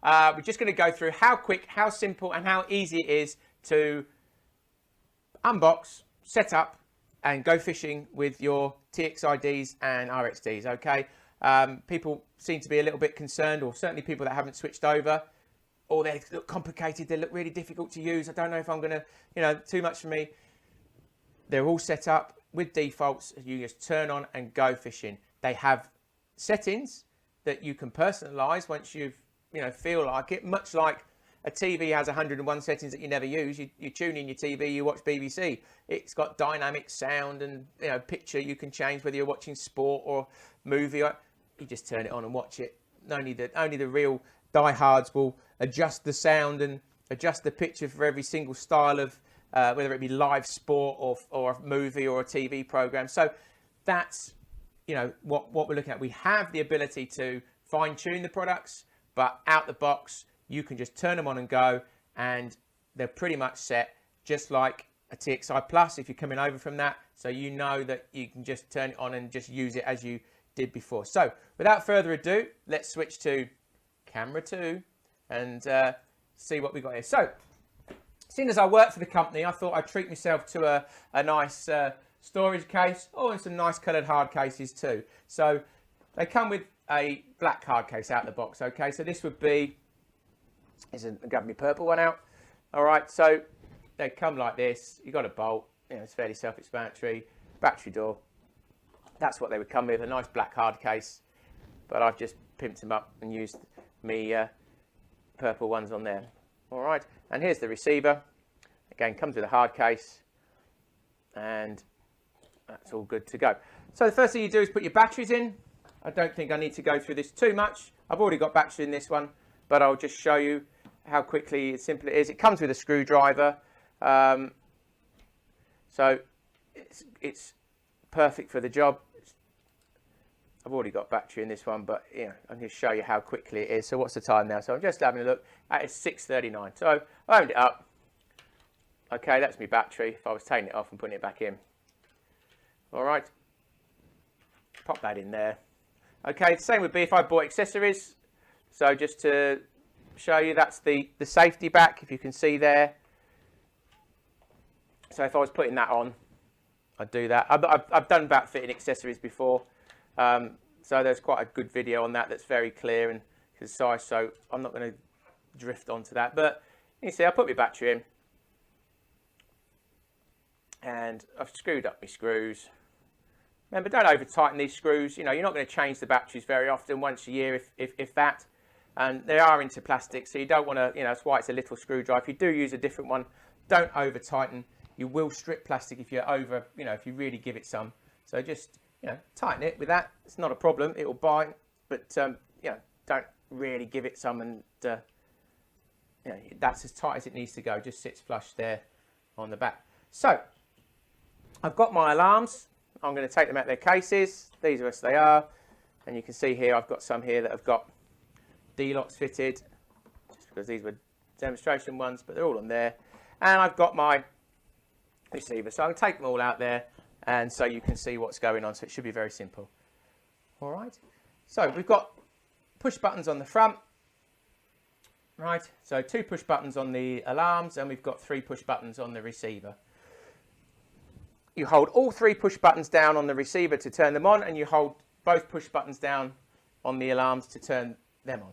we're just going to go through how quick, how simple and how easy it is to unbox, set up and go fishing with your TXIDs and RXDs, okay? People seem to be a little bit concerned, or certainly people that haven't switched over, or they look complicated, they look really difficult to use. I don't know if I'm going to, too much for me. They're all set up with defaults. You just turn on and go fishing. They have settings that you can personalize once you've, feel like it, much like a TV has 101 settings that you never use. You tune in your TV, you watch BBC. It's got dynamic sound and picture you can change whether you're watching sport or movie. You just turn it on and watch it. Only the real diehards will adjust the sound and adjust the picture for every single style of whether it be live sport or a movie or a TV program. So that's what we're looking at. We have the ability to fine tune the products, but out the box you can just turn them on and go, and they're pretty much set, just like a TXI Plus if you're coming over from that. So you know that you can just turn it on and just use it as you did before. So without further ado, let's switch to camera 2 and see what we got here. So seeing as I work for the company, I thought I'd treat myself to a nice storage case, and some nice coloured hard cases too. So they come with a black hard case out of the box, okay? So this would be, I'm grabbing my purple one out. All right, so they come like this. You got a bolt, it's fairly self-explanatory. Battery door. That's what they would come with, a nice black hard case. But I've just pimped them up and used me purple ones on there. All right, and here's the receiver. Again, comes with a hard case, and that's all good to go. So the first thing you do is put your batteries in. I don't think I need to go through this too much. I've already got batteries in this one, but I'll just show you how quickly and simple it is. It comes with a screwdriver, so it's perfect for the job. I've already got battery in this one, but I'm going to show you how quickly it is. So what's the time now? So I'm just having a look. It's 6:39. So I opened it up. Okay, that's my battery. If I was taking it off and putting it back in. All right. Pop that in there. Okay, the same would be if I bought accessories. So just to show you, that's the safety back, if you can see there. So if I was putting that on, I'd do that. I've done about fitting accessories before. So there's quite a good video on that that's very clear and concise, so I'm not going to drift onto that. But you can see I put my battery in and I've screwed up my screws. Remember, don't over tighten these screws. You're not going to change the batteries very often, once a year if that. And they are into plastic, so you don't want to, that's why it's a little screwdriver. If you do use a different one, don't over tighten. You will strip plastic if you're over, if you really give it some. So just, tighten it with that. It's not a problem. It will bind, but, don't really give it some, and, that's as tight as it needs to go. Just sits flush there on the back. So I've got my alarms. I'm going to take them out of their cases. These are as they are. And you can see here, I've got some here that have got d-loks fitted, just because these were demonstration ones, but they're all on there. And I've got my receiver. So I'm going to take them all out there, and so you can see what's going on. So it should be very simple. All right. So we've got push buttons on the front. Right. So 2 push buttons on the alarms, and we've got 3 push buttons on the receiver. You hold all 3 push buttons down on the receiver to turn them on, and you hold both push buttons down on the alarms to turn them on.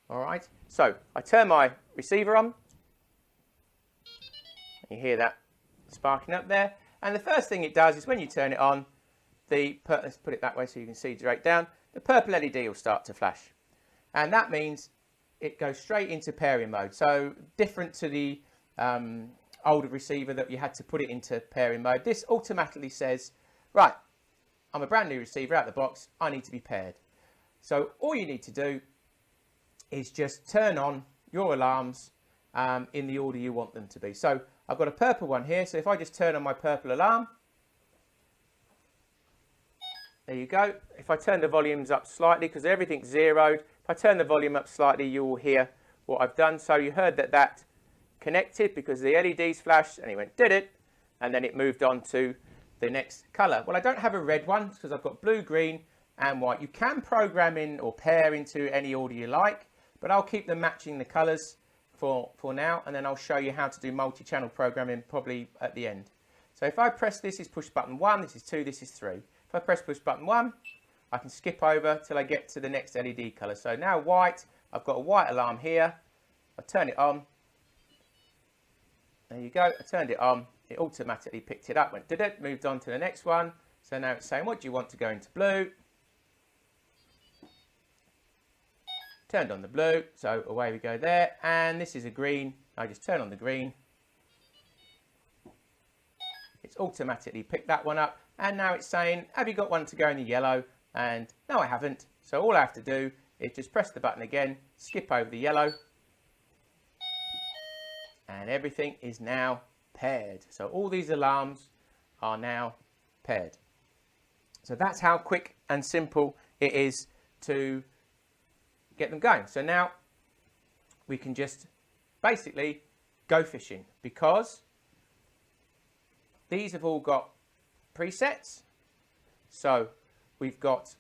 All right. So I turn my receiver on. You hear that sparking up there. And the first thing it does is when you turn it on, let's put it that way so you can see straight down, the purple LED will start to flash. And that means it goes straight into pairing mode. So different to the older receiver that you had to put it into pairing mode, this automatically says, right, I'm a brand new receiver out of the box, I need to be paired. So all you need to do is just turn on your alarms in the order you want them to be. So I've got a purple one here, so if I just turn on my purple alarm, there you go. If I turn the volumes up slightly, because everything's zeroed, if I turn the volume up slightly, you will hear what I've done. So you heard that connected because the LEDs flashed and it went did it, and then it moved on to the next color. Well, I don't have a red one because I've got blue, green and white. You can program in or pair into any order you like, but I'll keep them matching the colours for now, and then I'll show you how to do multi-channel programming probably at the end. So if I press this is push button 1, this is 2, this is 3. If I press push button 1, I can skip over till I get to the next LED colour. So now white, I've got a white alarm here. I turn it on. There you go, I turned it on. It automatically picked it up, went did it, moved on to the next one. So now it's saying, what do you want to go into blue? Turned on the blue, so away we go there. And this is a green. I just turn on the green. It's automatically picked that one up. And now it's saying, have you got one to go in the yellow? And no, I haven't. So all I have to do is just press the button again, skip over the yellow. And everything is now paired. So all these alarms are now paired. So that's how quick and simple it is to get them going. So now we can just basically go fishing, because these have all got presets. So we've got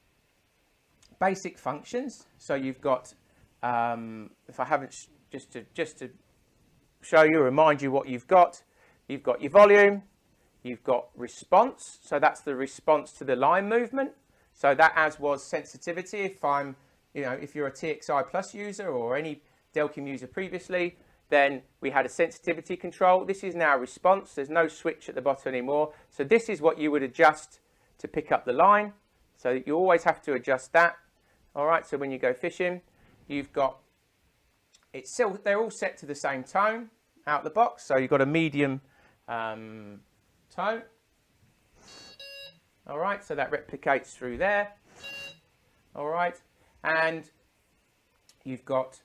basic functions. So you've got, if I haven't, just to show you, remind you what you've got your volume, you've got response. So that's the response to the line movement. So that as was sensitivity. If you're a 𝗧𝗏 user or any Delkim user previously, then we had a sensitivity control. This is now response. There's no switch at the bottom anymore. So this is what you would adjust to pick up the line. So you always have to adjust that. All right, so when you go fishing, you've got, they're all set to the same tone out the box. So you've got a medium tone. All right, so that replicates through there. All right. And you've got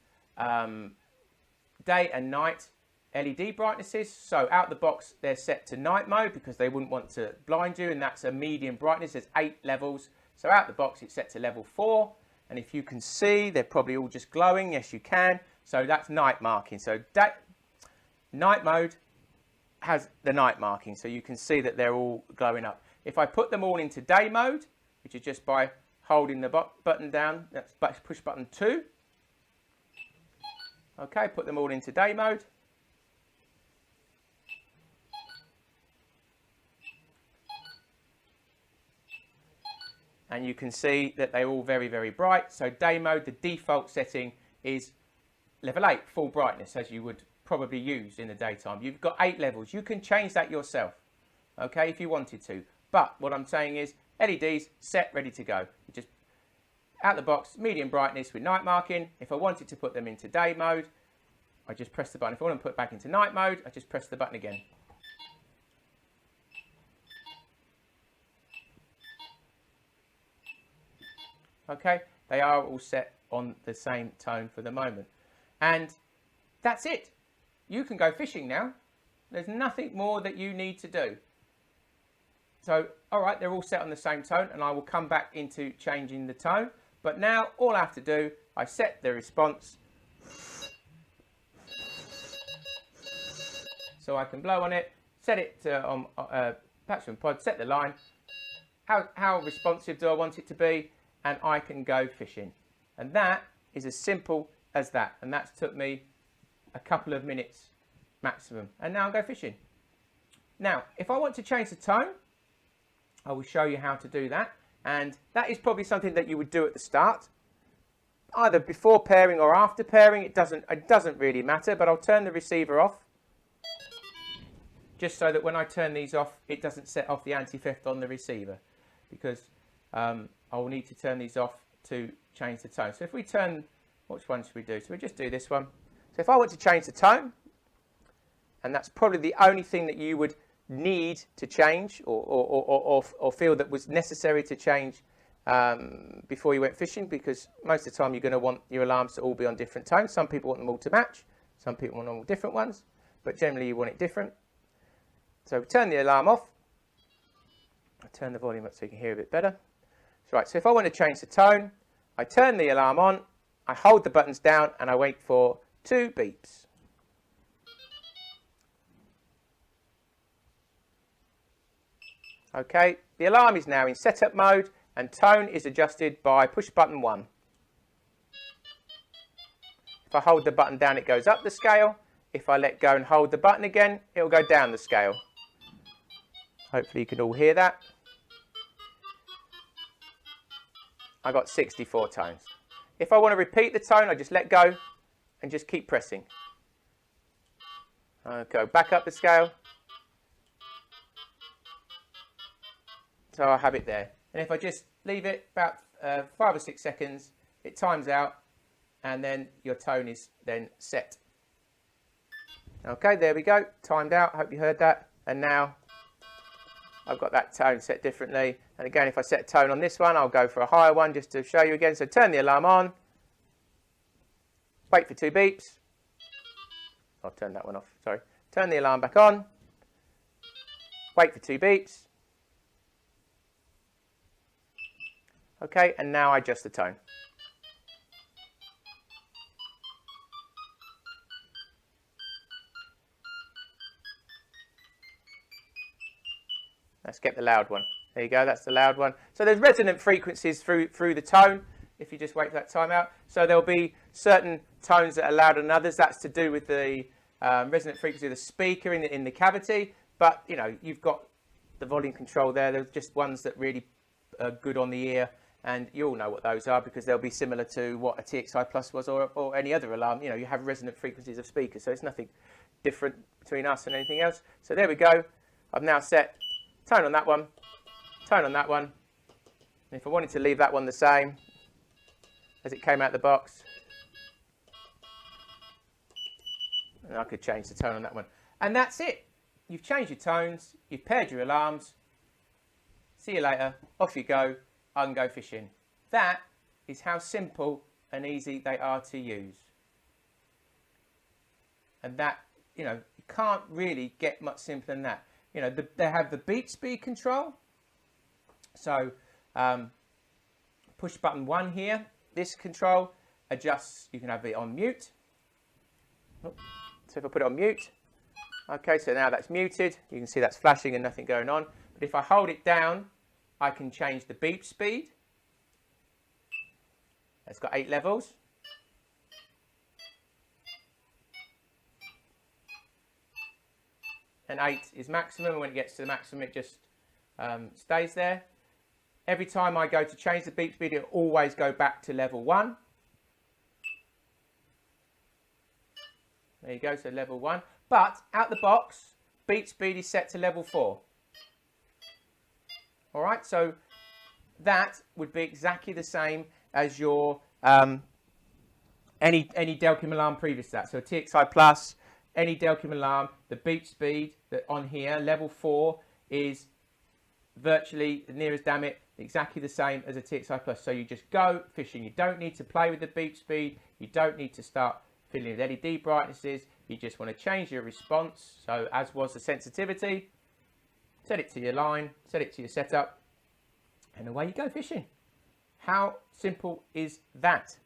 day and night LED brightnesses. So out the box, they're set to night mode because they wouldn't want to blind you, and that's a medium brightness. There's 8 levels. So out the box, it's set to level 4. And if you can see, they're probably all just glowing. Yes, you can. So that's night marking. So night mode has the night marking. So you can see that they're all glowing up. If I put them all into day mode, which is just by holding the button down, that's push button 2. Okay, put them all into day mode. And you can see that they're all very, very bright. So day mode, the default setting is level 8, full brightness, as you would probably use in the daytime. You've got 8 levels. You can change that yourself, okay, if you wanted to. But what I'm saying is LEDs set, ready to go. You just out the box, medium brightness with night marking. If I wanted to put them into day mode, I just press the button. If I want to put it back into night mode, I just press the button again. Okay, they are all set on the same tone for the moment. And that's it. You can go fishing now. There's nothing more that you need to do. So, all right, they're all set on the same tone, and I will come back into changing the tone. But now all I have to do, I set the response. So I can blow on it, set it to 𝗏𝗏, set the line. How responsive do I want it to be? And I can go fishing. And that is as simple as that. And that's took me a couple of minutes maximum. And now I'll go fishing. Now, if I want to change the tone, I will show you how to do that. And that is probably something that you would do at the start, either before pairing or after pairing. It doesn't really matter, but I'll turn the receiver off, just so that when I turn these off, it doesn't set off the anti-theft on the receiver, because I will need to turn these off to change the tone. So if we turn, which one should we do? So we just do this one. So if I want to change the tone, and that's probably the only thing that you would need to change or feel that was necessary to change before you went fishing, because most of the time you're going to want your alarms to all be on different tones. Some people want them all to match, some people want all different ones, but generally you want it different. So turn the alarm off. I'll turn the volume up so you can hear a bit better. Right, so if I want to change the tone, I turn the alarm on, I hold the buttons down, and I wait for 2 beeps. Okay, the alarm is now in setup mode, and tone is adjusted by push button 1. If I hold the button down, it goes up the scale. If I let go and hold the button again, it will go down the scale. Hopefully you can all hear that. I got 64 tones. If I want to repeat the tone, I just let go and just keep pressing. I'll go back up the scale. So I have it there. And if I just leave it about 5 or 6 seconds, it times out, and then your tone is then set. Okay, there we go, timed out. Hope you heard that. And now I've got that tone set differently. And again, if I set a tone on this one, I'll go for a higher one just to show you again. So turn the alarm on, wait for 2 beeps. I'll turn that one off, sorry. Turn the alarm back on, wait for 2 beeps. Okay, and now I adjust the tone. Let's get the loud one. There you go, that's the loud one. So there's resonant frequencies through the tone, if you just wait for that timeout. So there'll be certain tones that are louder than others. That's to do with the resonant frequency of the speaker in the cavity. But, you know, you've got the volume control there. There's just ones that really are good on the ear. And you all know what those are because they'll be similar to what a 𝗧𝗨 was or any other alarm. You know, you have resonant frequencies of speakers. So it's nothing different between us and anything else. So there we go. I've now set tone on that one, tone on that one. And if I wanted to leave that one the same as it came out the box, and I could change the tone on that one. And that's it. You've changed your tones, you've paired your alarms. See you later, off you go, I can go fishing. That is how simple and easy they are to use. And that, you know, you can't really get much simpler than that. You know, they have the beat speed control. So push button 1 here. This control adjusts, you can have it on mute. So if I put it on mute, okay, so now that's muted. You can see that's flashing and nothing going on. But if I hold it down, I can change the beep speed. It's got 8 levels. And 8 is maximum, and when it gets to the maximum it just stays there. Every time I go to change the beep speed, it'll always go back to level 1. There you go, so level 1. But out the box, beep speed is set to level 4. Alright, so that would be exactly the same as your any Delkim alarm previous to that. So a 𝗧𝗨+, any Delkim alarm, the beep speed that on here, level 4, is virtually near as damn it exactly the same as a 𝗧𝗨+. So you just go fishing. You don't need to play with the beep speed. You don't need to start fiddling with LED brightnesses. You just want to change your response. So as was the sensitivity, set it to your line, set it to your setup, and away you go fishing. How simple is that?